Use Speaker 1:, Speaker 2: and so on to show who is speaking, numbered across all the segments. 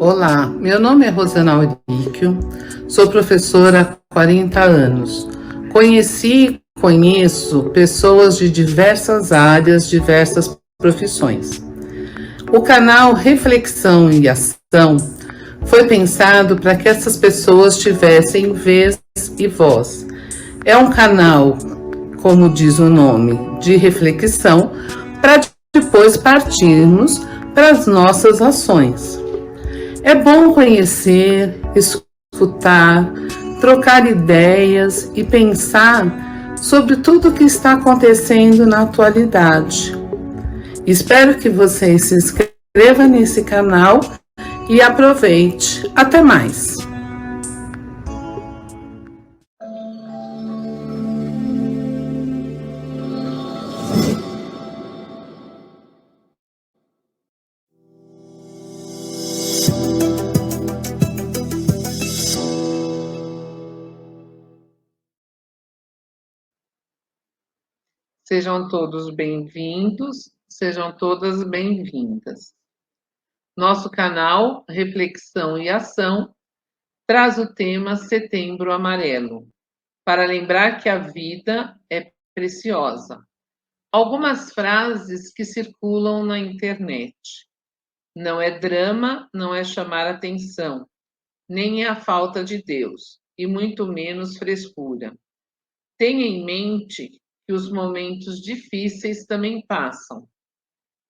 Speaker 1: Olá, meu nome é Rosana Auríquio, sou professora há 40 anos. Conheci e conheço pessoas de diversas áreas, diversas profissões. O canal Reflexão e Ação foi pensado para que essas pessoas tivessem vez e voz. É um canal, como diz o nome, de reflexão, para depois partirmos para as nossas ações. É bom conhecer, escutar, trocar ideias e pensar sobre tudo o que está acontecendo na atualidade. Espero que você se inscreva nesse canal e aproveite. Até mais! Sejam todos bem-vindos, sejam todas bem-vindas. Nosso canal Reflexão e Ação traz o tema Setembro Amarelo, para lembrar que a vida é preciosa. Algumas frases que circulam na internet. Não é drama, não é chamar atenção, nem é a falta de Deus, e muito menos frescura. Tenha em mente que os momentos difíceis também passam.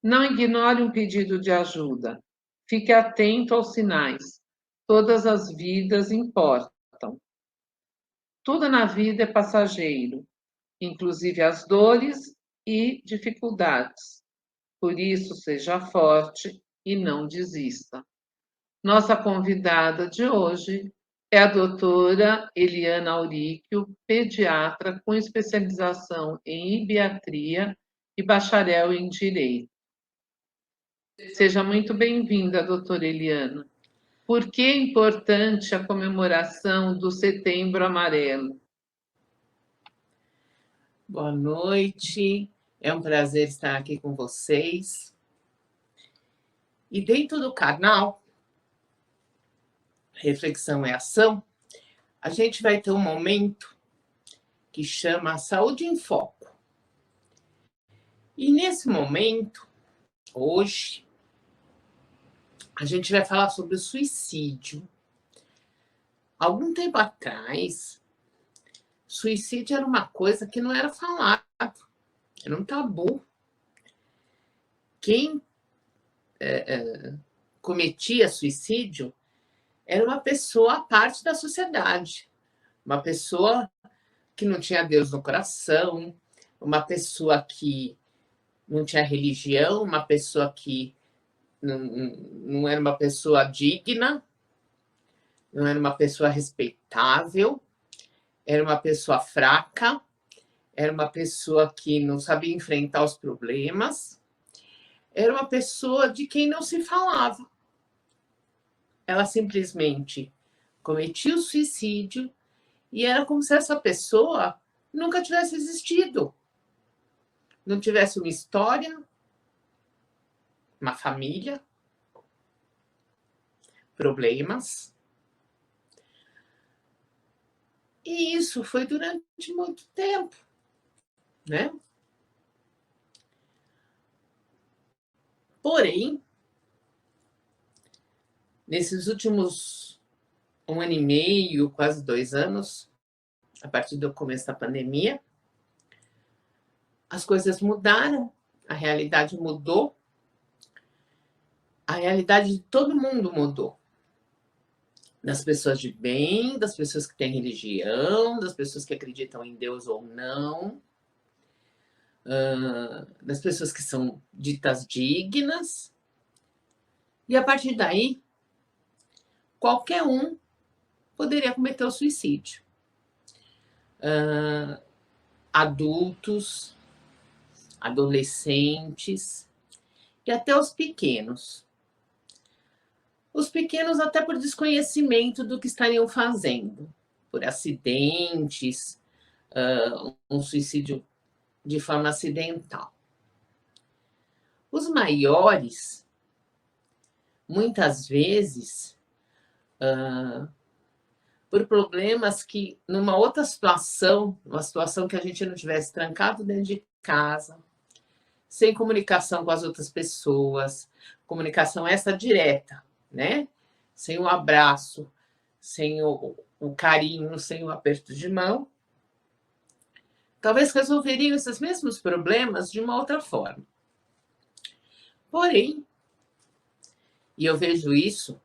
Speaker 1: Não ignore um pedido de ajuda. Fique atento aos sinais. Todas as vidas importam. Tudo na vida é passageiro, inclusive as dores e dificuldades. Por isso, seja forte e não desista. Nossa convidada de hoje é a doutora Eliana Auríquio, pediatra com especialização em ibiatria e bacharel em Direito. Seja muito bem-vinda, doutora Eliana. Por que é importante a comemoração do Setembro Amarelo?
Speaker 2: Boa noite, é um prazer estar aqui com vocês. E dentro do canal Reflexão e Ação, a gente vai ter um momento que chama Saúde em Foco. E nesse momento, hoje, a gente vai falar sobre o suicídio. Algum tempo atrás, suicídio era uma coisa que não era falado, era um tabu. Quem cometia suicídio era uma pessoa à parte da sociedade, uma pessoa que não tinha Deus no coração, uma pessoa que não tinha religião, uma pessoa que não era uma pessoa digna, não era uma pessoa respeitável, era uma pessoa fraca, era uma pessoa que não sabia enfrentar os problemas, era uma pessoa de quem não se falava. Ela simplesmente cometia o suicídio e era como se essa pessoa nunca tivesse existido. Não tivesse uma história, uma família, problemas. E isso foi durante muito tempo, né? Porém, nesses últimos 1 ano e meio, quase 2 anos, a partir do começo da pandemia, as coisas mudaram, a realidade mudou, a realidade de todo mundo mudou. Das pessoas de bem, das pessoas que têm religião, das pessoas que acreditam em Deus ou não, das pessoas que são ditas dignas. E a partir daí, qualquer um poderia cometer o suicídio. Adultos, adolescentes e até os pequenos. Os pequenos até por desconhecimento do que estariam fazendo, por acidentes, um suicídio de forma acidental. Os maiores muitas vezes, por problemas que, numa outra situação, uma situação que a gente não tivesse trancado dentro de casa, sem comunicação com as outras pessoas, comunicação essa direta, né? Sem o abraço, sem o carinho, sem o aperto de mão, talvez resolveriam esses mesmos problemas de uma outra forma. Porém, e eu vejo isso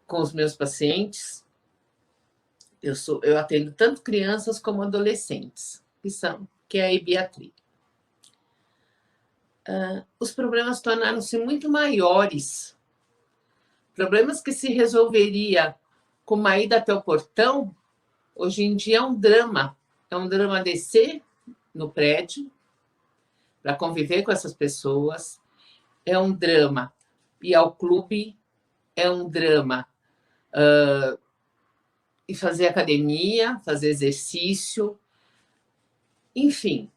Speaker 2: com os meus pacientes, eu atendo tanto crianças como adolescentes, que é a Beatriz. Os problemas tornaram-se muito maiores. Problemas que se resolveria com uma ida até o portão, hoje em dia é um drama. É um drama descer no prédio para conviver com essas pessoas. É um drama ir ao clube. É um drama ir fazer academia, fazer exercício. Enfim,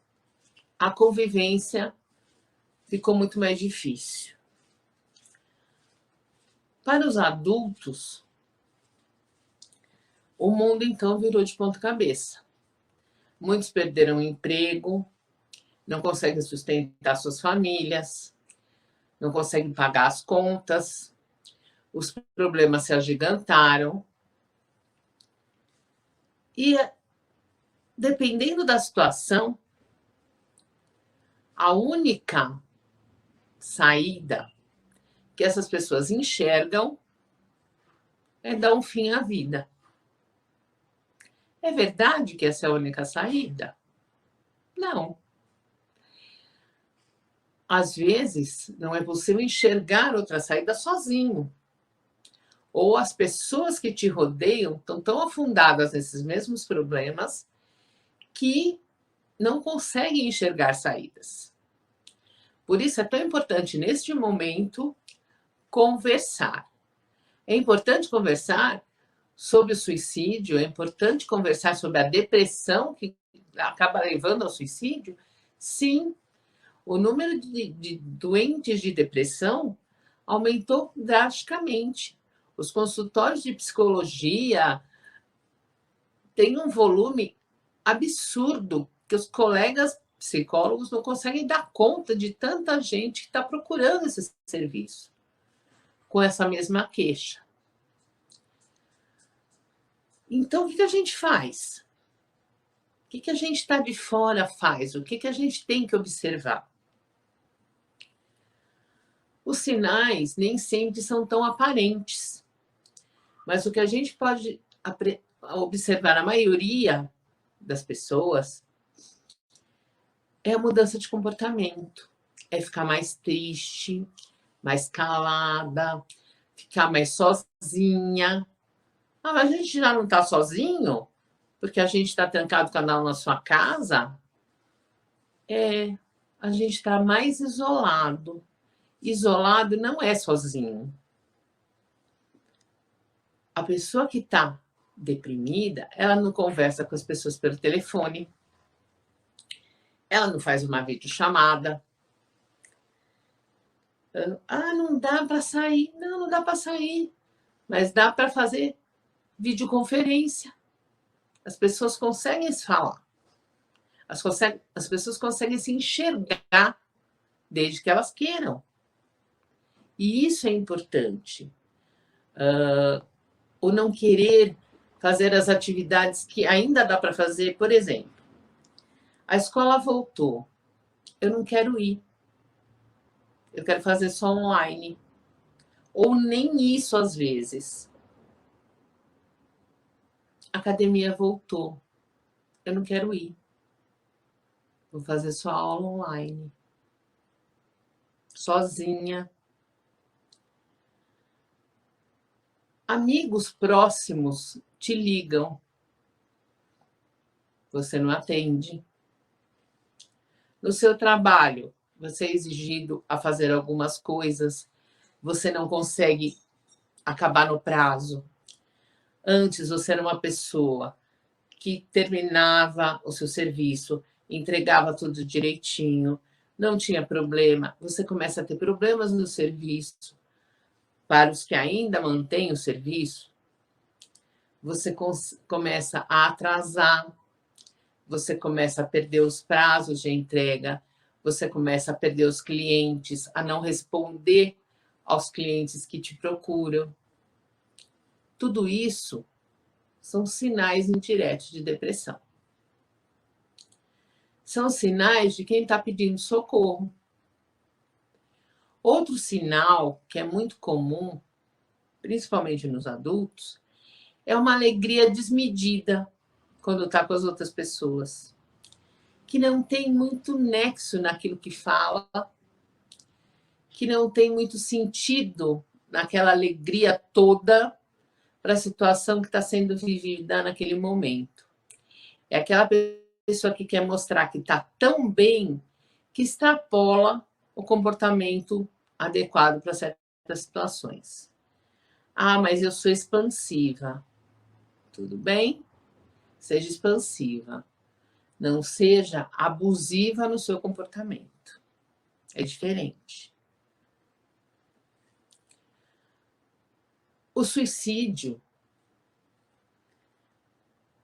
Speaker 2: a convivência ficou muito mais difícil. Para os adultos, o mundo, então, virou de ponta cabeça. Muitos perderam o emprego, não conseguem sustentar suas famílias, não conseguem pagar as contas, os problemas se agigantaram. E, dependendo da situação, a única saída que essas pessoas enxergam é dar um fim à vida. É verdade que essa é a única saída? Não. Às vezes, não é possível enxergar outra saída sozinho. Ou as pessoas que te rodeiam estão tão afundadas nesses mesmos problemas que não conseguem enxergar saídas. Por isso é tão importante, neste momento, conversar. É importante conversar sobre o suicídio, é importante conversar sobre a depressão que acaba levando ao suicídio. Sim, o número de doentes de depressão aumentou drasticamente. Os consultórios de psicologia têm um volume absurdo que os colegas psicólogos não conseguem dar conta de tanta gente que está procurando esse serviço com essa mesma queixa. Então, o que a gente faz? O que a gente está de fora faz? O que a gente tem que observar? Os sinais nem sempre são tão aparentes, mas o que a gente pode observar na maioria das pessoas é a mudança de comportamento, é ficar mais triste, mais calada, ficar mais sozinha. Ah, mas a gente já não está sozinho? Porque a gente está trancado cada um na sua casa? A gente está mais isolado. Isolado não é sozinho. A pessoa que está deprimida, ela não conversa com as pessoas pelo telefone, ela não faz uma videochamada. Ah, não dá para sair. Não dá para sair. Mas dá para fazer videoconferência. As pessoas conseguem se falar. As pessoas conseguem se enxergar desde que elas queiram. E isso é importante. O não querer fazer as atividades que ainda dá para fazer, por exemplo, a escola voltou, eu não quero ir, eu quero fazer só online, ou nem isso às vezes. A academia voltou, eu não quero ir, vou fazer só aula online, sozinha. Amigos próximos te ligam, você não atende. No seu trabalho, você é exigido a fazer algumas coisas, você não consegue acabar no prazo. Antes, você era uma pessoa que terminava o seu serviço, entregava tudo direitinho, não tinha problema. Você começa a ter problemas no serviço, Para os que ainda mantêm o serviço, você começa a atrasar, você começa a perder os prazos de entrega, você começa a perder os clientes, a não responder aos clientes que te procuram. Tudo isso são sinais indiretos de depressão. São sinais de quem está pedindo socorro. Outro sinal que é muito comum, principalmente nos adultos, é uma alegria desmedida quando está com as outras pessoas, que não tem muito nexo naquilo que fala, que não tem muito sentido naquela alegria toda para a situação que está sendo vivida naquele momento. É aquela pessoa que quer mostrar que está tão bem que extrapola o comportamento adequado para certas situações. Ah, mas eu sou expansiva. Tudo bem? Seja expansiva. Não seja abusiva no seu comportamento. É diferente. O suicídio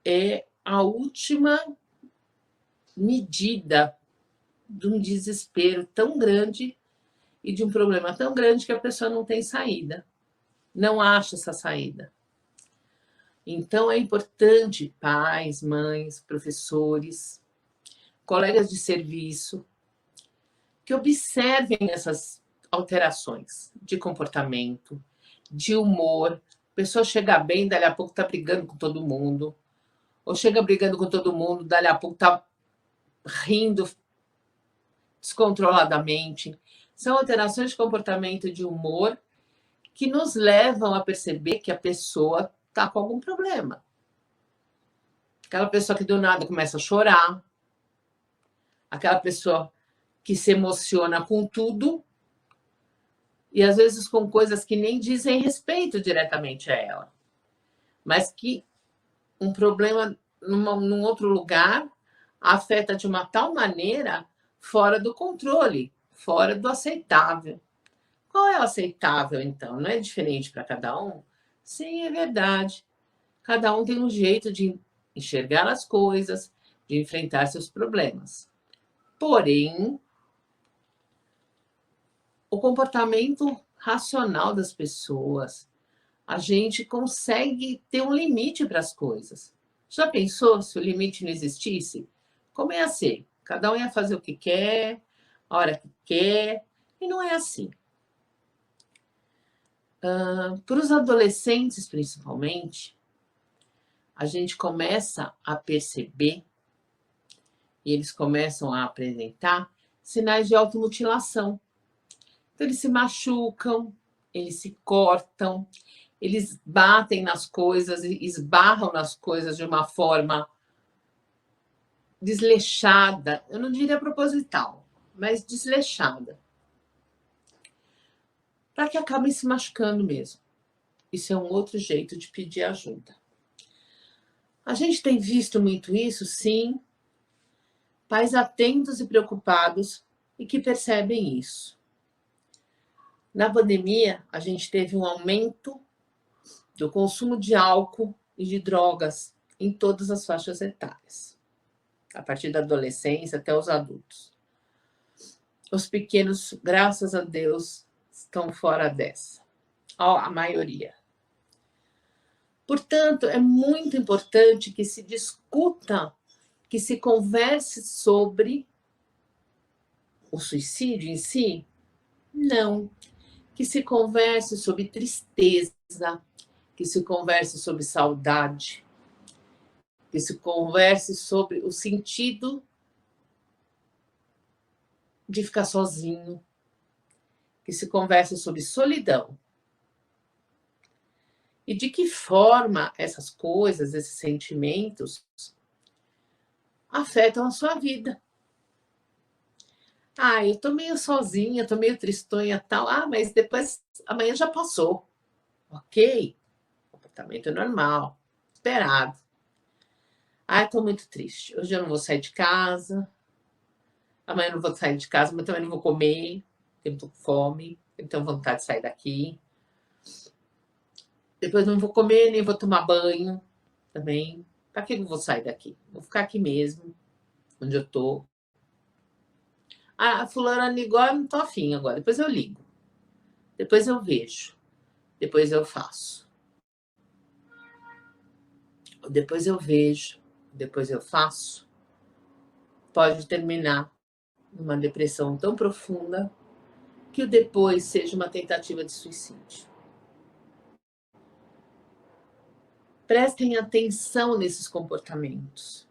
Speaker 2: é a última medida de um desespero tão grande e de um problema tão grande que a pessoa não tem saída, não acha essa saída. Então, é importante pais, mães, professores, colegas de serviço, que observem essas alterações de comportamento, de humor. A pessoa chega bem, dali a pouco está brigando com todo mundo, ou chega brigando com todo mundo, dali a pouco está rindo descontroladamente. São alterações de comportamento e de humor que nos levam a perceber que a pessoa está com algum problema. Aquela pessoa que do nada começa a chorar, aquela pessoa que se emociona com tudo e às vezes com coisas que nem dizem respeito diretamente a ela, mas que um problema num outro lugar afeta de uma tal maneira fora do controle, fora do aceitável. Qual é o aceitável, então? Não é diferente para cada um? Sim, é verdade. Cada um tem um jeito de enxergar as coisas, de enfrentar seus problemas. Porém, o comportamento racional das pessoas, a gente consegue ter um limite para as coisas. Já pensou se o limite não existisse? Como ia ser? Cada um ia fazer o que quer, a hora que quer, e não é assim. Para os adolescentes, principalmente, a gente começa a perceber, e eles começam a apresentar, sinais de automutilação. Então, eles se machucam, eles se cortam, eles batem nas coisas, esbarram nas coisas de uma forma desleixada, eu não diria proposital, mas desleixada, para que acabem se machucando mesmo. Isso é um outro jeito de pedir ajuda. A gente tem visto muito isso, sim, pais atentos e preocupados e que percebem isso. Na pandemia, a gente teve um aumento do consumo de álcool e de drogas em todas as faixas etárias, a partir da adolescência até os adultos. Os pequenos, graças a Deus, estão fora dessa, a maioria. Portanto, é muito importante que se discuta, que se converse sobre o suicídio em si? Não. Que se converse sobre tristeza, que se converse sobre saudade, que se converse sobre o sentido de ficar sozinho, que se converse sobre solidão. E de que forma essas coisas, esses sentimentos, afetam a sua vida. Ah, eu tô meio sozinha, tô meio tristonha tal. Ah, mas depois, amanhã já passou. Ok, comportamento normal, esperado. Ah, eu tô muito triste. Hoje eu não vou sair de casa. Amanhã eu não vou sair de casa, mas também não vou comer, porque eu tô com fome, eu tenho vontade de sair daqui. Depois não vou comer, nem vou tomar banho também. Para que eu vou sair daqui? Vou ficar aqui mesmo, onde eu tô. Ah, fulana ligou, eu não tô afim agora. Depois eu ligo. Depois eu vejo. Depois eu faço. Depois eu vejo. Depois eu faço. Pode terminar numa depressão tão profunda que o depois seja uma tentativa de suicídio. Prestem atenção nesses comportamentos.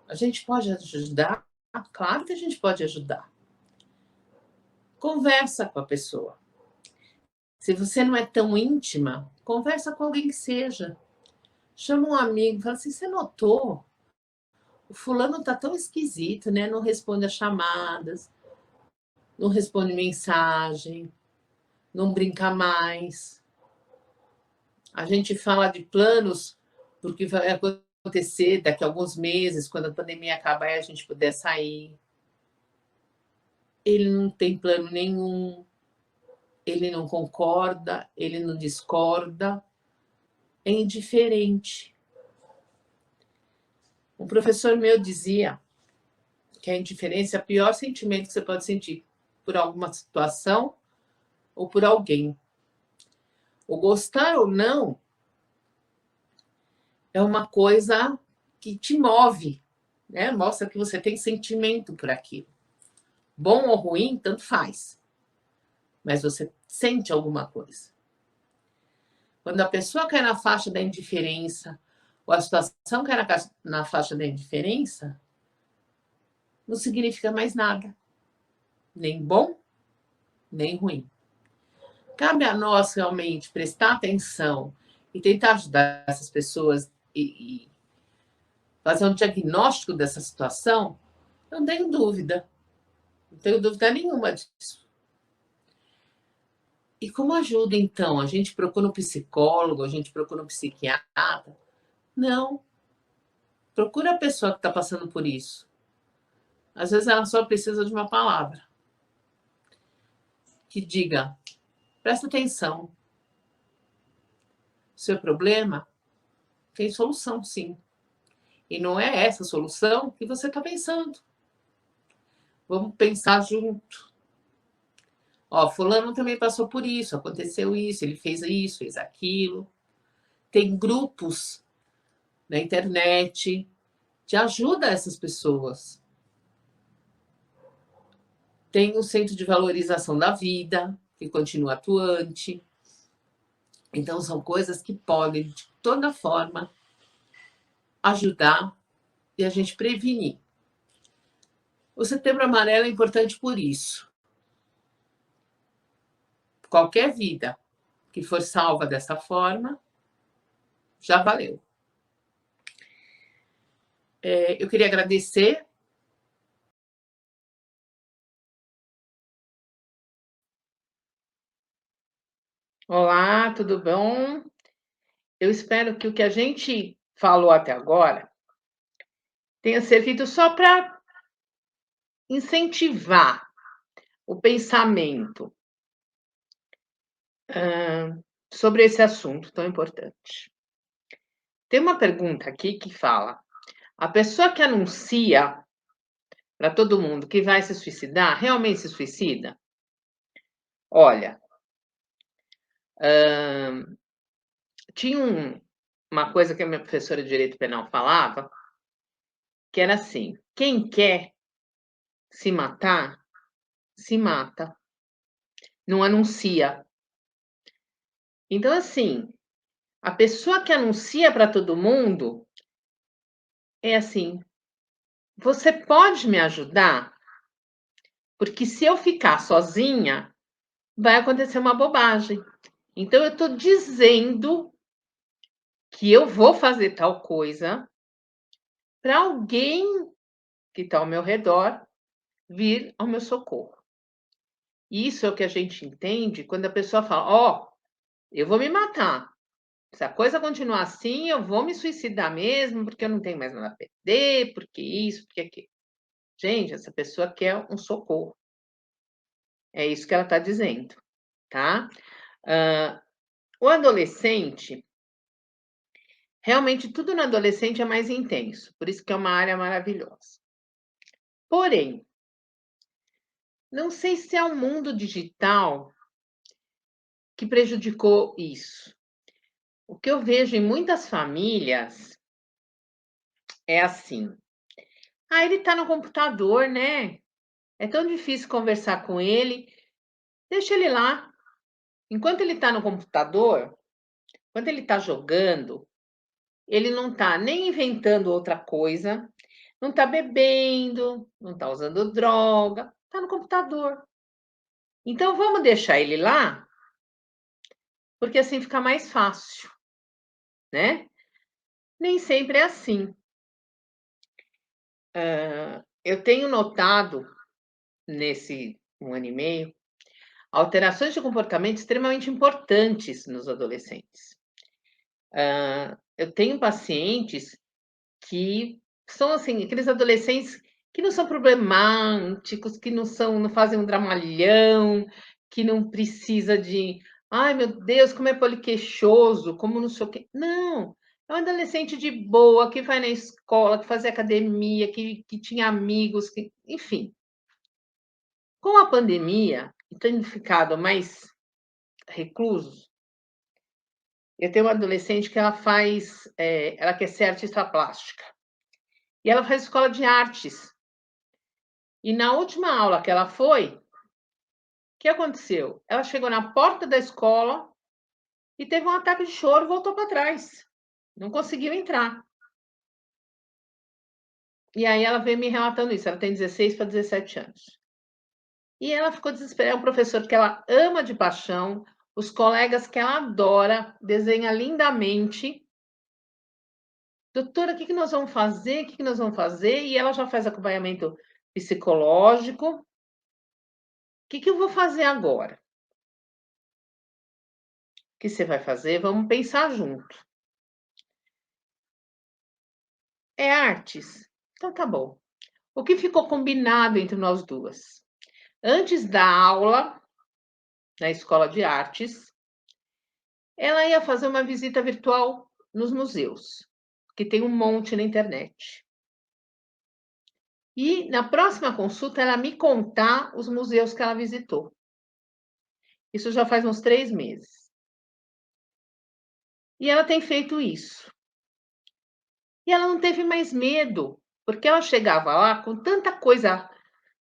Speaker 2: A gente pode ajudar? Claro que a gente pode ajudar. Conversa com a pessoa. Se você não é tão íntima, conversa com alguém que seja. Chama um amigo, fala assim, você notou? O fulano tá tão esquisito, né? Não responde as chamadas, não responde mensagem, não brinca mais. A gente fala de planos porque vai acontecer daqui a alguns meses, quando a pandemia acabar e a gente puder sair. Ele não tem plano nenhum, ele não concorda, ele não discorda, é indiferente. Um professor meu dizia que a indiferença é o pior sentimento que você pode sentir por alguma situação ou por alguém. O gostar ou não é uma coisa que te move, né? Mostra que você tem sentimento por aquilo. Bom ou ruim, tanto faz. Mas você sente alguma coisa. Quando a pessoa cai na faixa da indiferença, ou a situação cai na faixa da indiferença, não significa mais nada. Nem bom, nem ruim. Cabe a nós realmente prestar atenção e tentar ajudar essas pessoas e fazer um diagnóstico dessa situação. Eu não tenho dúvida. Não tenho dúvida nenhuma disso. E como ajuda, então? A gente procura um psicólogo, a gente procura um psiquiatra? Não. Procura a pessoa que está passando por isso. Às vezes ela só precisa de uma palavra que diga, presta atenção. Seu problema tem solução, sim. E não é essa solução que você está pensando. Vamos pensar junto. Ó, fulano também passou por isso, aconteceu isso, ele fez aquilo. Tem grupos na internet de ajuda a essas pessoas. Tem o Centro de Valorização da Vida, que continua atuante. Então, são coisas que podem, de toda forma, ajudar e a gente prevenir. O Setembro Amarelo é importante por isso. Qualquer vida que for salva dessa forma, já valeu. Eu queria agradecer.
Speaker 1: Olá, tudo bom? Eu espero que o que a gente falou até agora tenha servido só para incentivar o pensamento sobre esse assunto tão importante. Tem uma pergunta aqui que fala: a pessoa que anuncia para todo mundo que vai se suicidar, realmente se suicida? Olha, tinha uma coisa que a minha professora de Direito Penal falava, que era assim: quem quer se matar, se mata, não anuncia. Então, assim, a pessoa que anuncia para todo mundo é assim: você pode me ajudar? Porque se eu ficar sozinha, vai acontecer uma bobagem. Então, eu estou dizendo que eu vou fazer tal coisa para alguém que está ao meu redor vir ao meu socorro. Isso é o que a gente entende quando a pessoa fala: ó, eu vou me matar. Se a coisa continuar assim, eu vou me suicidar mesmo, porque eu não tenho mais nada a perder, porque isso, porque aquilo. Gente, essa pessoa quer um socorro. É isso que ela está dizendo, tá? O adolescente, realmente tudo no adolescente é mais intenso, por isso que é uma área maravilhosa. Porém, não sei se é o mundo digital que prejudicou isso. O que eu vejo em muitas famílias é assim: ah, ele está no computador, né? É tão difícil conversar com ele, deixa ele lá. Enquanto ele está no computador, enquanto ele está jogando, ele não está nem inventando outra coisa, não está bebendo, não está usando droga, está no computador. Então vamos deixar ele lá, porque assim fica mais fácil, né? Nem sempre é assim. Eu tenho notado nesse 1 ano e meio alterações de comportamento extremamente importantes nos adolescentes. Eu tenho pacientes que são assim, aqueles adolescentes que não são problemáticos, que não fazem um dramalhão, que não precisa de, ai meu Deus, como é poliqueixoso, como não sei o quê. Não, é um adolescente de boa, que vai na escola, que fazia academia, que tinha amigos, que, enfim. Com a pandemia, e tendo ficado mais reclusos, eu tenho uma adolescente que ela quer ser artista plástica. E ela faz escola de artes. E na última aula que ela foi, o que aconteceu? Ela chegou na porta da escola e teve um ataque de choro e voltou para trás. Não conseguiu entrar. E aí ela veio me relatando isso. Ela tem 16 para 17 anos. E ela ficou desesperada. É um professor que ela ama de paixão, os colegas que ela adora, desenha lindamente. Doutora, o que nós vamos fazer? O que nós vamos fazer? E ela já faz acompanhamento psicológico. O que eu vou fazer agora? O que você vai fazer? Vamos pensar junto. É artes? Então tá bom. O que ficou combinado entre nós duas? Antes da aula, na escola de artes, ela ia fazer uma visita virtual nos museus, que tem um monte na internet. E na próxima consulta, ela me contar os museus que ela visitou. Isso já faz uns 3 meses. E ela tem feito isso. E ela não teve mais medo, porque ela chegava lá com tanta coisa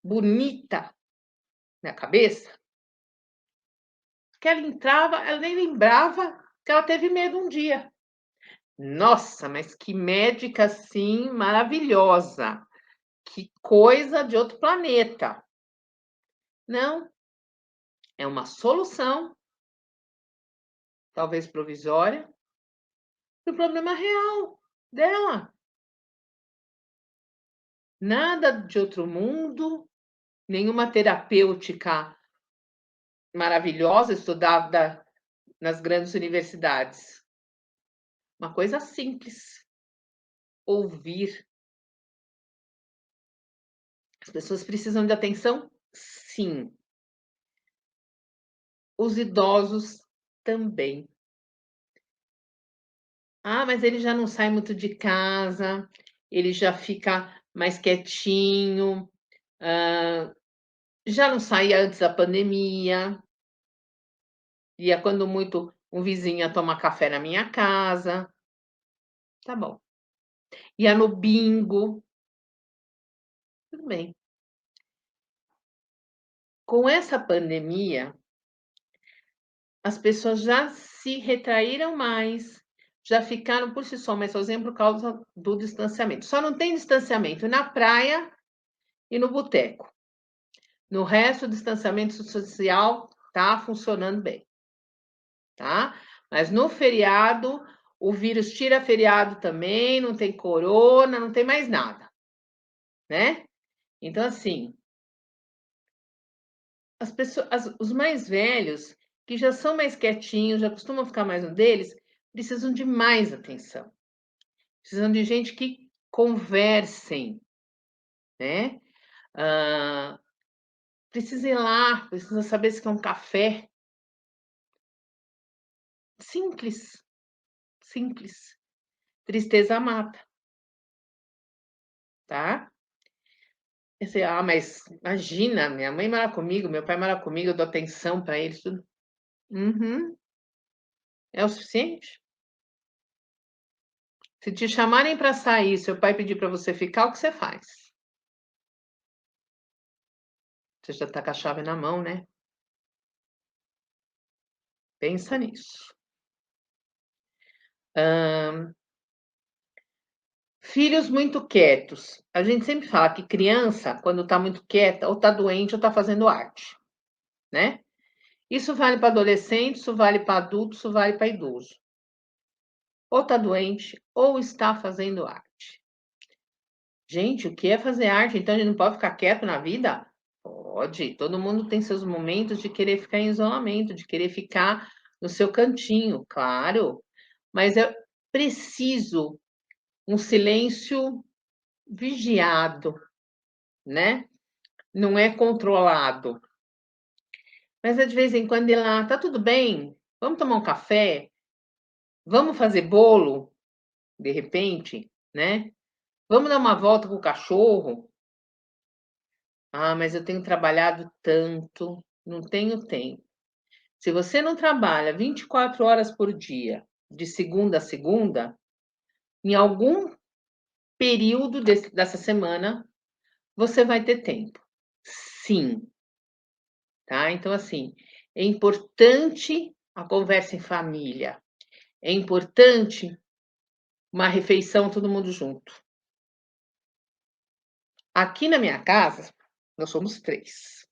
Speaker 1: bonita na cabeça, que ela entrava, ela nem lembrava que ela teve medo um dia. Nossa, mas que médica assim maravilhosa. Que coisa de outro planeta. Não, é uma solução, talvez provisória, para o problema real dela. Nada de outro mundo, nenhuma terapêutica maravilhosa estudada nas grandes universidades. Uma coisa simples, ouvir. As pessoas precisam de atenção? Sim. Os idosos também. Ah, mas ele já não sai muito de casa, ele já fica mais quietinho, já não saía antes da pandemia, ia quando muito um vizinho ia tomar café na minha casa. Tá bom. Ia no bingo, tudo bem. Com essa pandemia, as pessoas já se retraíram mais, já ficaram por si só mais sozinhas por causa do distanciamento. Só não tem distanciamento na praia e no boteco. No resto, o distanciamento social está funcionando bem, tá? Mas no feriado, o vírus tira feriado também, não tem corona, não tem mais nada, né? Então, assim, as pessoas, os mais velhos, que já são mais quietinhos, já costumam ficar mais um deles, precisam de mais atenção. Precisam de gente que conversem, né? Ah, precisa ir lá, precisa saber se quer um café. Simples, simples. Tristeza mata, tá? Mas imagina, minha mãe mora comigo, meu pai mora comigo, eu dou atenção para eles, tudo. Uhum, é o suficiente. Se te chamarem para sair, seu pai pedir para você ficar, o que você faz? Você já está com a chave na mão, né? Pensa nisso. Filhos muito quietos. A gente sempre fala que criança, quando está muito quieta, ou está doente ou está fazendo arte, né? Isso vale para adolescente, isso vale para adulto, isso vale para idoso. Ou está doente ou está fazendo arte. Gente, o que é fazer arte? Então a gente não pode ficar quieto na vida? Pode. Todo mundo tem seus momentos de querer ficar em isolamento, de querer ficar no seu cantinho, claro. Mas é preciso um silêncio vigiado, né? Não é controlado. Mas é de vez em quando ir lá, tá tudo bem? Vamos tomar um café? Vamos fazer bolo, de repente, né? Vamos dar uma volta com o cachorro? Ah, mas eu tenho trabalhado tanto, não tenho tempo. Se você não trabalha 24 horas por dia, de segunda a segunda, em algum período dessa semana, você vai ter tempo. Sim, tá? Então, assim, é importante a conversa em família. É importante uma refeição todo mundo junto. Aqui na minha casa, nós somos 3.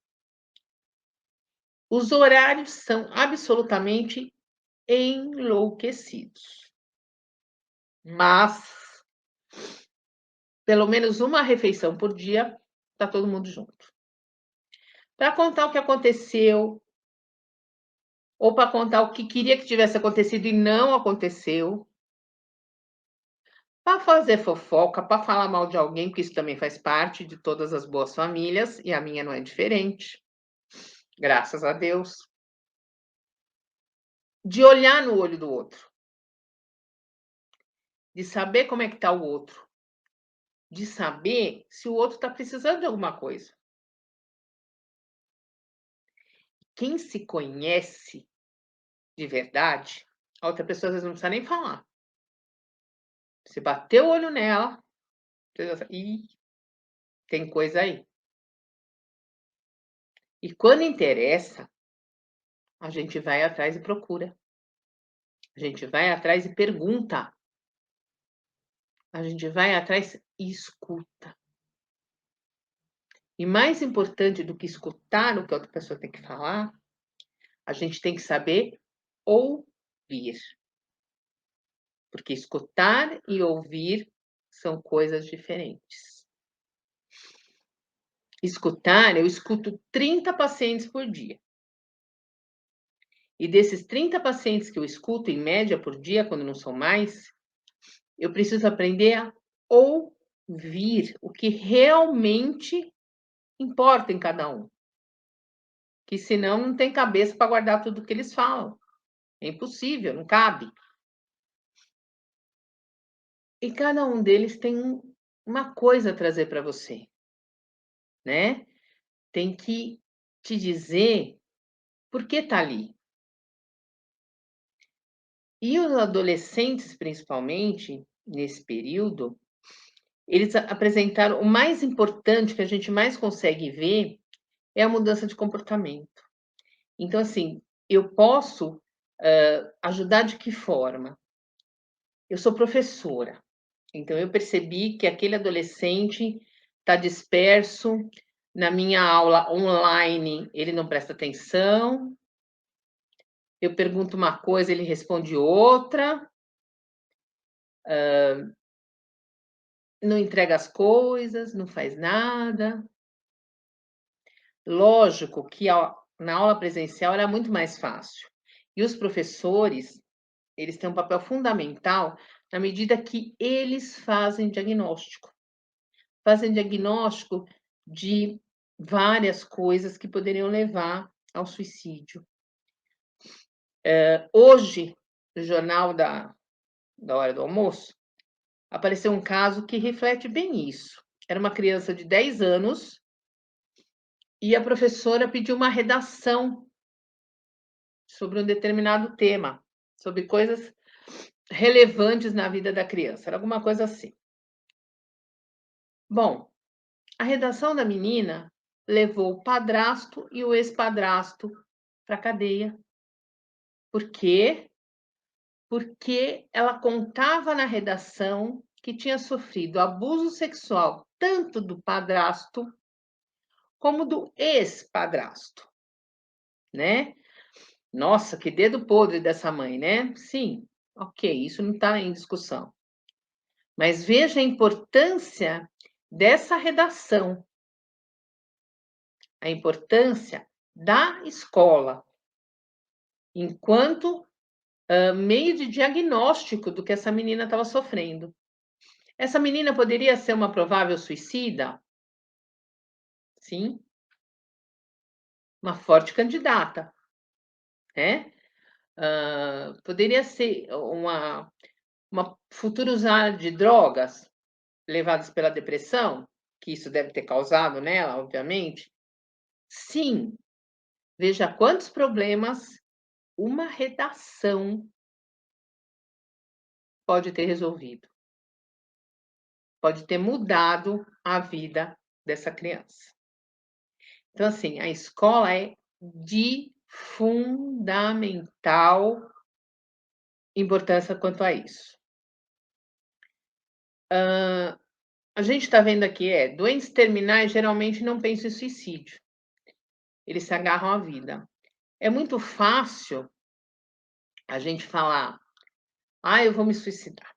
Speaker 1: Os horários são absolutamente enlouquecidos. Mas, pelo menos uma refeição por dia, tá todo mundo junto. Para contar o que aconteceu, ou para contar o que queria que tivesse acontecido e não aconteceu, para fazer fofoca, para falar mal de alguém, porque isso também faz parte de todas as boas famílias, e a minha não é diferente, graças a Deus. De olhar no olho do outro, de saber como é que está o outro, de saber se o outro está precisando de alguma coisa. Quem se conhece de verdade, a outra pessoa às vezes não precisa nem falar. Você bateu o olho nela, você já sabe, ih, tem coisa aí. E quando interessa, a gente vai atrás e procura. A gente vai atrás e pergunta. A gente vai atrás e escuta. E mais importante do que escutar o que a outra pessoa tem que falar, a gente tem que saber ouvir. Porque escutar e ouvir são coisas diferentes. Escutar, eu escuto 30 pacientes por dia. E desses 30 pacientes que eu escuto, em média, por dia, quando não são mais, eu preciso aprender a ouvir o que realmente importa em cada um. Que senão não tem cabeça para guardar tudo que eles falam. É impossível, não cabe. E cada um deles tem uma coisa a trazer para você, né? Tem que te dizer por que está ali. E os adolescentes, principalmente, nesse período, eles apresentaram o mais importante que a gente mais consegue ver é a mudança de comportamento. Então, assim, eu posso ajudar de que forma? Eu sou professora, então eu percebi que aquele adolescente está disperso, na minha aula online ele não presta atenção, eu pergunto uma coisa, ele responde outra, não entrega as coisas, não faz nada. Lógico que na aula presencial era muito mais fácil. E os professores, eles têm um papel fundamental na medida que eles fazem diagnóstico. Fazem diagnóstico de várias coisas que poderiam levar ao suicídio. Hoje, jornal da hora do almoço, apareceu um caso que reflete bem isso. Era uma criança de 10 anos e a professora pediu uma redação sobre um determinado tema, sobre coisas relevantes na vida da criança, era alguma coisa assim. Bom, a redação da menina levou o padrasto e o ex-padrasto para a cadeia. Por quê? Porque ela contava na redação que tinha sofrido abuso sexual tanto do padrasto como do ex-padrasto, né? Nossa, que dedo podre dessa mãe, né? Sim, ok, isso não está em discussão. Mas veja a importância dessa redação, a importância da escola, enquanto meio de diagnóstico do que essa menina estava sofrendo. Essa menina poderia ser uma provável suicida? Sim, uma forte candidata, né? Poderia ser uma futura usuária de drogas, levadas pela depressão, que isso deve ter causado nela, obviamente. Sim, veja quantos problemas uma redação pode ter resolvido, pode ter mudado a vida dessa criança. Então, assim, a escola é de fundamental importância quanto a isso. A gente está vendo aqui, doentes terminais geralmente não pensam em suicídio. Eles se agarram à vida. É muito fácil a gente falar, eu vou me suicidar.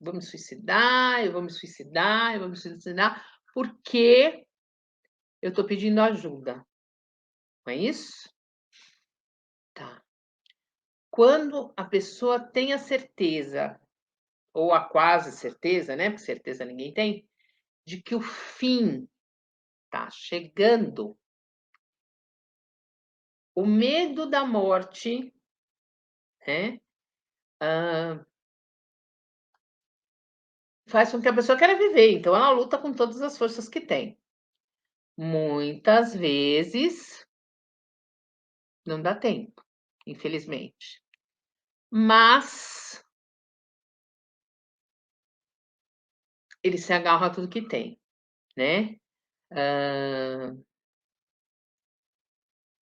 Speaker 1: Vou me suicidar, eu vou me suicidar, eu vou me suicidar, porque eu estou pedindo ajuda. Não é isso? Tá. Quando a pessoa tem a certeza, ou a quase certeza, né? Porque certeza ninguém tem, de que o fim está chegando, o medo da morte, né? Faz com que a pessoa queira viver, então ela luta com todas as forças que tem. Muitas vezes não dá tempo, infelizmente. Mas ele se agarra a tudo que tem, né?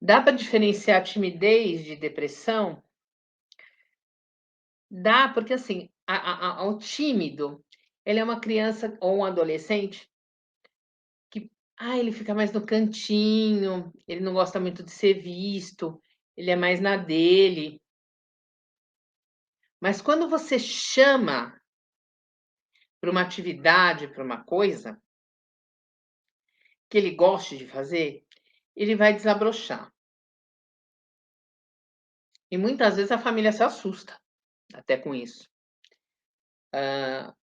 Speaker 1: Dá para diferenciar timidez de depressão? Dá, porque assim, o tímido, ele é uma criança ou um adolescente que, ele fica mais no cantinho, ele não gosta muito de ser visto, ele é mais na dele. Mas quando você chama para uma atividade, para uma coisa que ele goste de fazer, ele vai desabrochar. E muitas vezes a família se assusta até com isso.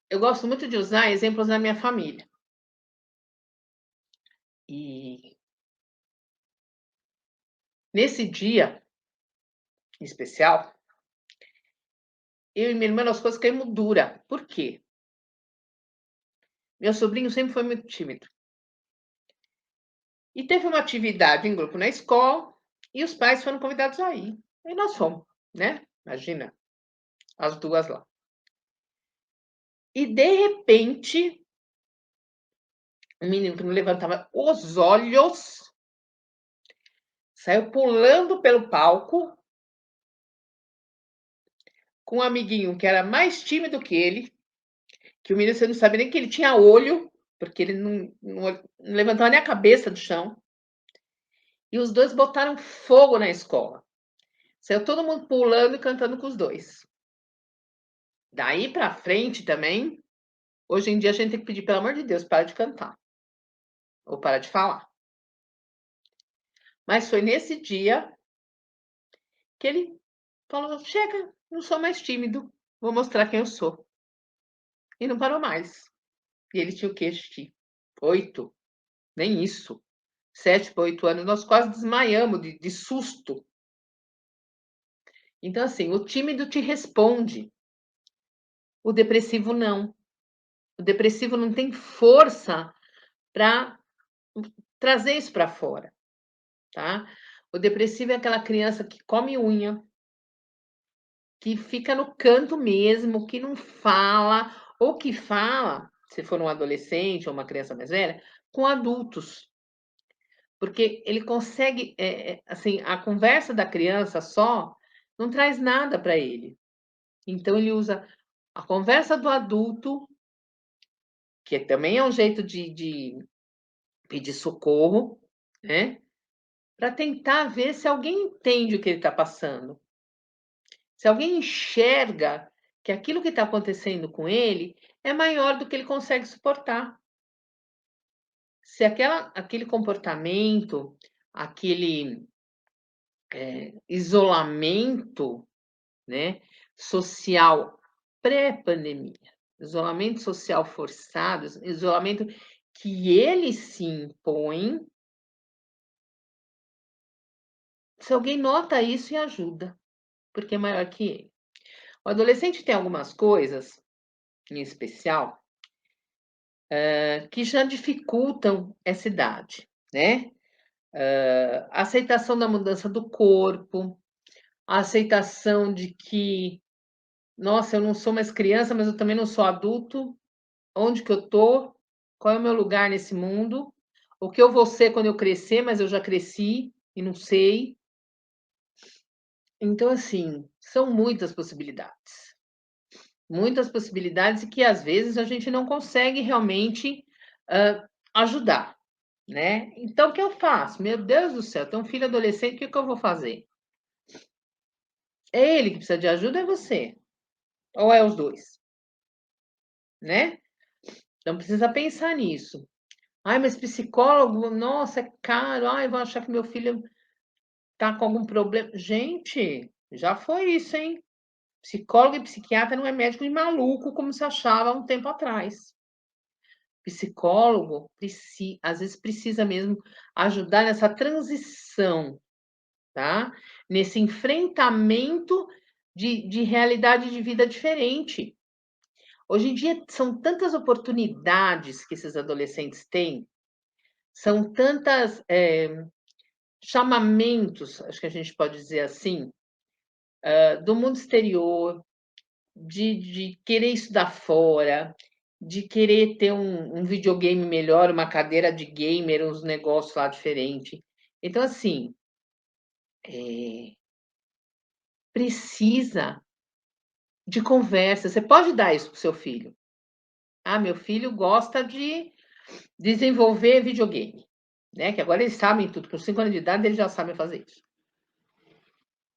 Speaker 1: Eu gosto muito de usar exemplos da minha família. E nesse dia especial, eu e minha irmã, nós coisas caímos dura. Por quê? Meu sobrinho sempre foi muito tímido. E teve uma atividade em grupo na escola e os pais foram convidados a ir. E nós fomos, né? Imagina, as duas lá. E de repente, um menino que não levantava os olhos saiu pulando pelo palco com um amiguinho que era mais tímido que ele, que o menino, você não sabia nem que ele tinha olho, porque ele não levantava nem a cabeça do chão. E os dois botaram fogo na escola. Saiu todo mundo pulando e cantando com os dois. Daí para frente também, hoje em dia a gente tem que pedir, pelo amor de Deus, para de cantar. Ou para de falar. Mas foi nesse dia que ele falou, chega, não sou mais tímido, vou mostrar quem eu sou. E não parou mais. E ele tinha o quê, Chiqui? 8, nem isso. 7 para 8 anos, nós quase desmaiamos de susto. Então, assim, o tímido te responde, o depressivo não. O depressivo não tem força para trazer isso para fora, tá? O depressivo é aquela criança que come unha, que fica no canto mesmo, que não fala, ou que fala, se for um adolescente ou uma criança mais velha, com adultos. Porque ele consegue, assim, a conversa da criança só não traz nada para ele. Então ele usa a conversa do adulto, que também é um jeito de pedir socorro, né? Para tentar ver se alguém entende o que ele está passando. Se alguém enxerga que aquilo que está acontecendo com ele é maior do que ele consegue suportar. Se aquele comportamento, aquele isolamento, né, social pré-pandemia, isolamento social forçado, isolamento que ele se impõe, se alguém nota isso e ajuda, porque é maior que ele. O adolescente tem algumas coisas, em especial, que já dificultam essa idade, né? A aceitação da mudança do corpo, a aceitação de que, nossa, eu não sou mais criança, mas eu também não sou adulto. Onde que eu tô? Qual é o meu lugar nesse mundo? O que eu vou ser quando eu crescer, mas eu já cresci e não sei. Então, assim, são muitas possibilidades e que às vezes a gente não consegue realmente ajudar, né? Então, o que eu faço? Meu Deus do céu, tem um filho adolescente, o que que eu vou fazer? É ele que precisa de ajuda, é você? Ou é os dois, né? Então, precisa pensar nisso. Ai, mas psicólogo, nossa, é caro. Ai, vou achar que meu filho tá com algum problema. Gente, já foi isso, hein? Psicólogo e psiquiatra não é médico de maluco, como se achava há um tempo atrás. Psicólogo, às vezes precisa mesmo ajudar nessa transição, tá? Nesse enfrentamento de realidade de vida diferente. Hoje em dia são tantas oportunidades que esses adolescentes têm, são tantas chamamentos, acho que a gente pode dizer assim, do mundo exterior, de querer estudar fora, de querer ter um videogame melhor, uma cadeira de gamer, uns negócios lá diferente. Então, assim, precisa de conversa. Você pode dar isso para o seu filho. Ah, meu filho gosta de desenvolver videogame, né? Que agora eles sabem tudo. Com 5 anos de idade, eles já sabem fazer isso.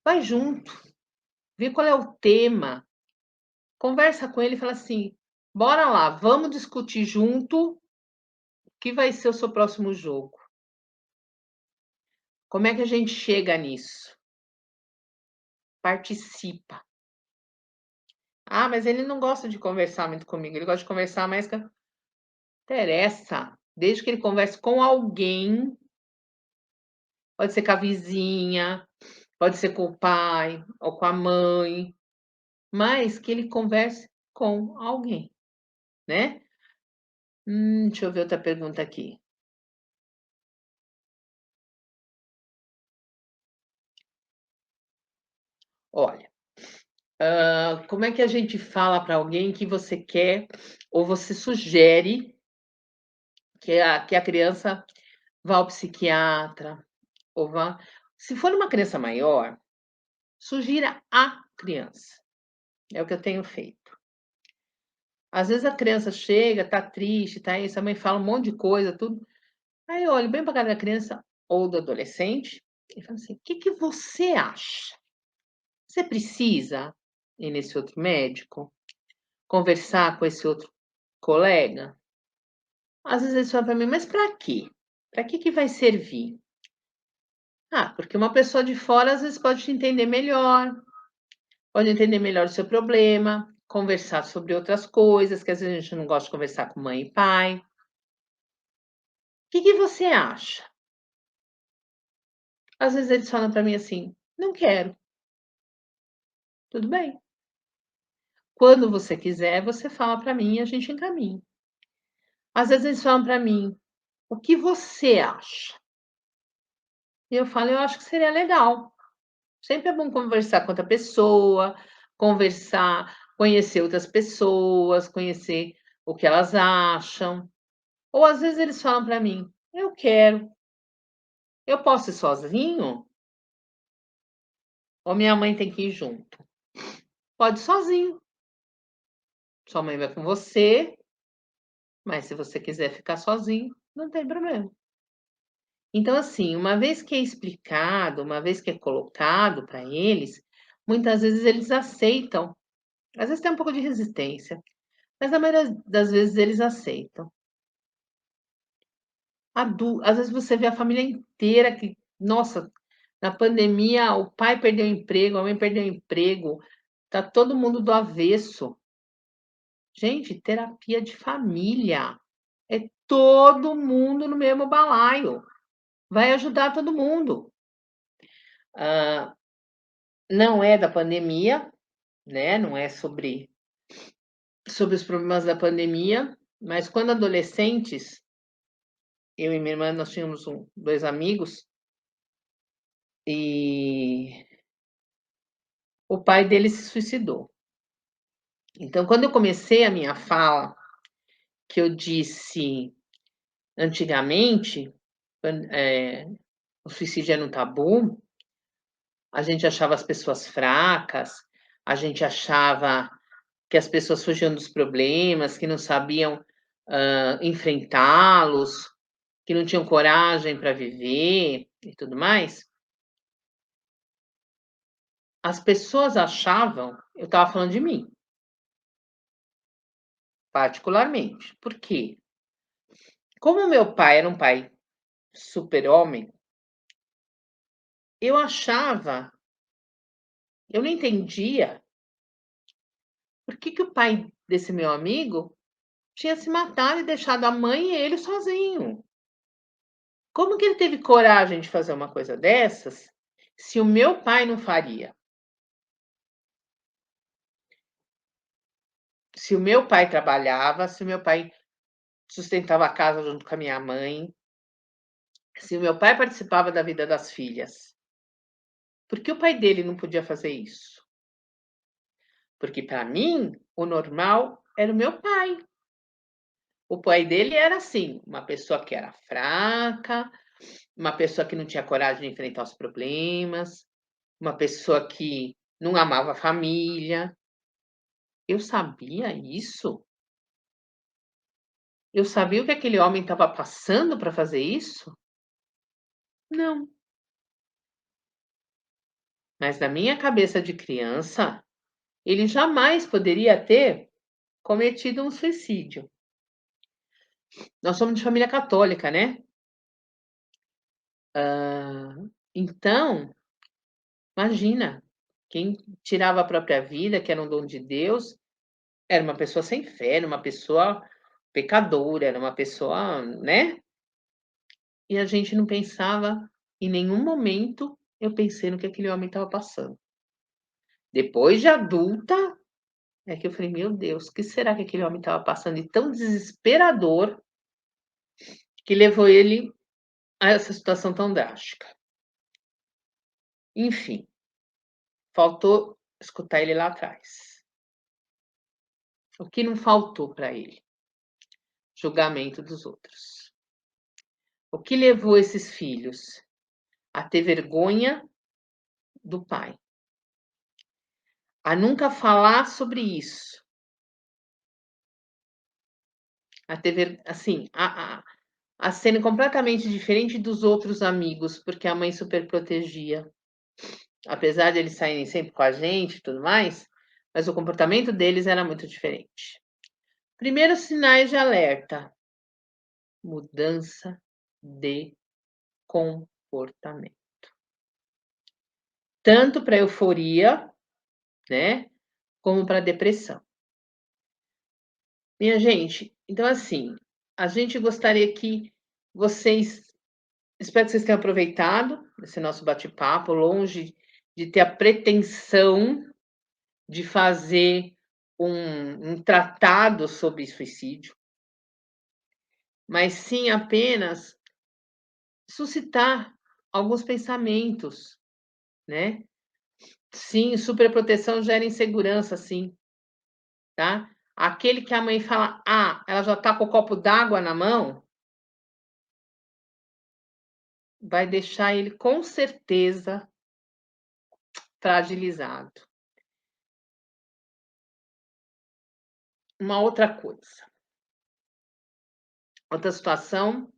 Speaker 1: Vai junto, vê qual é o tema, conversa com ele e fala assim: bora lá, vamos discutir junto o que vai ser o seu próximo jogo. Como é que a gente chega nisso? Participa. Ah, mas ele não gosta de conversar muito comigo, ele gosta de conversar mais com. Interessa. Desde que ele converse com alguém, pode ser com a vizinha, pode ser com o pai ou com a mãe, mas que ele converse com alguém, né? Deixa eu ver outra pergunta aqui. Olha, como é que a gente fala para alguém que você quer ou você sugere que a criança vá ao psiquiatra ou vá. Se for uma criança maior, sugira a criança. É o que eu tenho feito. Às vezes a criança chega, tá triste, tá isso, a mãe fala um monte de coisa, tudo. Aí eu olho bem para a cara da criança ou do adolescente e falo assim: o que que você acha? Você precisa ir nesse outro médico? Conversar com esse outro colega? Às vezes eles falam para mim: mas para quê? Para que que vai servir? Ah, porque uma pessoa de fora às vezes pode te entender melhor, pode entender melhor o seu problema, conversar sobre outras coisas, que às vezes a gente não gosta de conversar com mãe e pai. O que que você acha? Às vezes eles falam para mim assim: não quero. Tudo bem. Quando você quiser, você fala para mim e a gente encaminha. Às vezes eles falam para mim: "O que você acha?" E eu falo: "Eu acho que seria legal". Sempre é bom conversar com outra pessoa, conversar, conhecer outras pessoas, conhecer o que elas acham. Ou às vezes eles falam para mim: "Eu quero, eu posso ir sozinho? Ou minha mãe tem que ir junto?" "Pode ir sozinho, sua mãe vai com você, mas se você quiser ficar sozinho, não tem problema". Então, assim, uma vez que é explicado, uma vez que é colocado para eles, muitas vezes eles aceitam. Às vezes tem um pouco de resistência, mas na maioria das vezes eles aceitam. Às vezes você vê a família inteira que, nossa, na pandemia o pai perdeu o emprego, a mãe perdeu o emprego, tá todo mundo do avesso. Gente, terapia de família, é todo mundo no mesmo balaio, vai ajudar todo mundo. Hã, não é da pandemia, né, não é sobre os problemas da pandemia, mas quando adolescentes, eu e minha irmã, nós tínhamos 2 amigos, e o pai dele se suicidou. Então, quando eu comecei a minha fala, que eu disse antigamente, o suicídio era um tabu, a gente achava as pessoas fracas, a gente achava que as pessoas fugiam dos problemas, que não sabiam, enfrentá-los, que não tinham coragem para viver e tudo mais. As pessoas achavam, eu estava falando de mim, particularmente. Por quê? Como meu pai era um pai super-homem, eu achava, eu não entendia por que que o pai desse meu amigo tinha se matado e deixado a mãe e ele sozinho. Como que ele teve coragem de fazer uma coisa dessas, se o meu pai não faria? Se o meu pai trabalhava, se o meu pai sustentava a casa junto com a minha mãe, se o meu pai participava da vida das filhas, por que o pai dele não podia fazer isso? Porque para mim, o normal era o meu pai. O pai dele era assim, uma pessoa que era fraca, uma pessoa que não tinha coragem de enfrentar os problemas, uma pessoa que não amava a família. Eu sabia isso? Eu sabia o que aquele homem estava passando para fazer isso? Não. Mas na minha cabeça de criança, ele jamais poderia ter cometido um suicídio. Nós somos de família católica, né? Então, imagina, quem tirava a própria vida, que era um dom de Deus, era uma pessoa sem fé, era uma pessoa pecadora, era uma pessoa, né? E a gente não pensava, em nenhum momento eu pensei no que aquele homem estava passando. Depois de adulta, é que eu falei: "Meu Deus, o que será que aquele homem estava passando de tão desesperador, que levou ele a essa situação tão drástica?". Enfim, faltou escutar ele lá atrás. O que não faltou para ele? Julgamento dos outros. O que levou esses filhos a ter vergonha do pai, a nunca falar sobre isso, a ter assim, a serem completamente diferente dos outros amigos, porque a mãe super protegia. Apesar de eles saírem sempre com a gente e tudo mais, mas o comportamento deles era muito diferente. Primeiros sinais de alerta: mudança de comportamento. Tanto para euforia, né, como para depressão. Minha gente, então assim, a gente gostaria que vocês, espero que vocês tenham aproveitado esse nosso bate-papo, longe de ter a pretensão de fazer um tratado sobre suicídio, mas sim apenas suscitar alguns pensamentos, né? Sim, superproteção gera insegurança, sim, tá? Aquele que a mãe fala, ela já tá com o copo d'água na mão, vai deixar ele com certeza fragilizado. Uma outra coisa, outra situação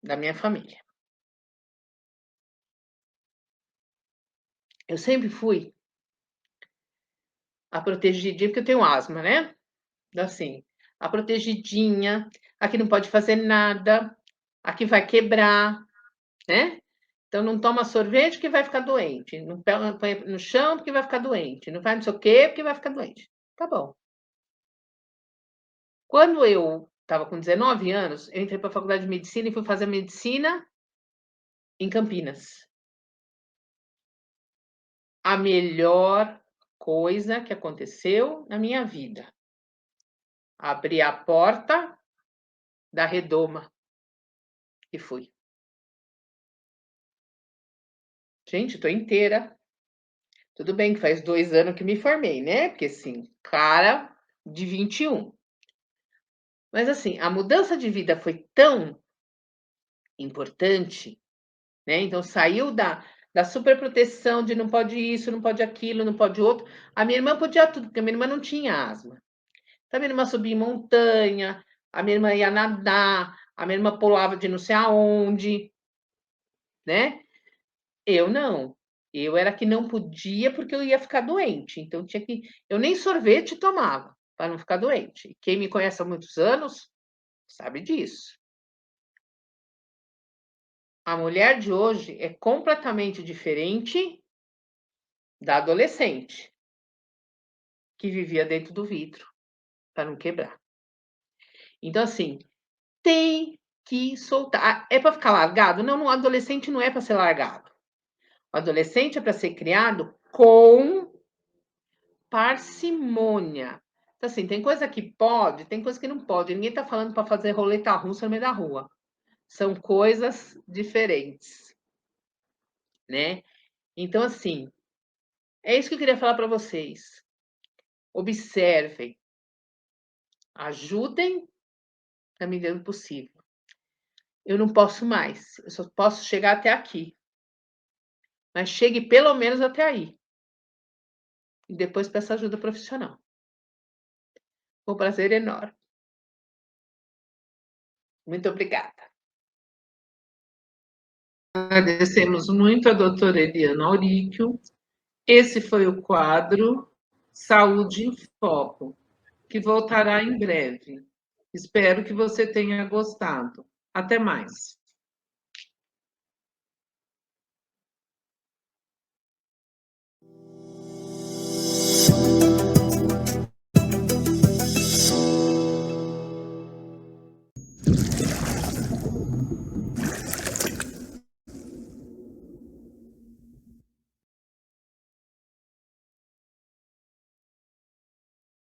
Speaker 1: da minha família. Eu sempre fui a protegidinha, porque eu tenho asma, né? Assim, a protegidinha, aqui não pode fazer nada, aqui vai quebrar, né? Então não toma sorvete que vai ficar doente, não põe no chão porque vai ficar doente, não vai não sei o quê porque vai ficar doente. Tá bom. Quando eu estava com 19 anos, eu entrei para a faculdade de medicina e fui fazer medicina em Campinas. A melhor coisa que aconteceu na minha vida. Abri a porta da redoma e fui. Gente, estou inteira. Tudo bem que faz 2 anos que me formei, né? Porque assim, cara de 21. Mas assim, a mudança de vida foi tão importante, né? Então saiu da superproteção de não pode isso, não pode aquilo, não pode outro. A minha irmã podia tudo, porque a minha irmã não tinha asma. Então, a minha irmã subia em montanha, a minha irmã ia nadar, a minha irmã pulava de não sei aonde, né? Eu não. Eu era que não podia porque eu ia ficar doente. Então tinha que. Eu nem sorvete tomava para não ficar doente. E quem me conhece há muitos anos sabe disso. A mulher de hoje é completamente diferente da adolescente que vivia dentro do vidro para não quebrar. Então, assim, tem que soltar. É para ficar largado? Não, adolescente não é para ser largado. O adolescente é para ser criado com parcimônia. Então, assim, tem coisa que pode, tem coisa que não pode. Ninguém está falando para fazer roleta russa no meio da rua. São coisas diferentes, né? Então, assim, é isso que eu queria falar para vocês. Observem, ajudem na medida do possível. Eu não posso mais, eu só posso chegar até aqui. Mas chegue pelo menos até aí. E depois peça ajuda profissional. Foi um prazer enorme. Muito obrigada. Agradecemos muito a doutora Eliana Auríquio. Esse foi o quadro Saúde em Foco, que voltará em breve. Espero que você tenha gostado. Até mais.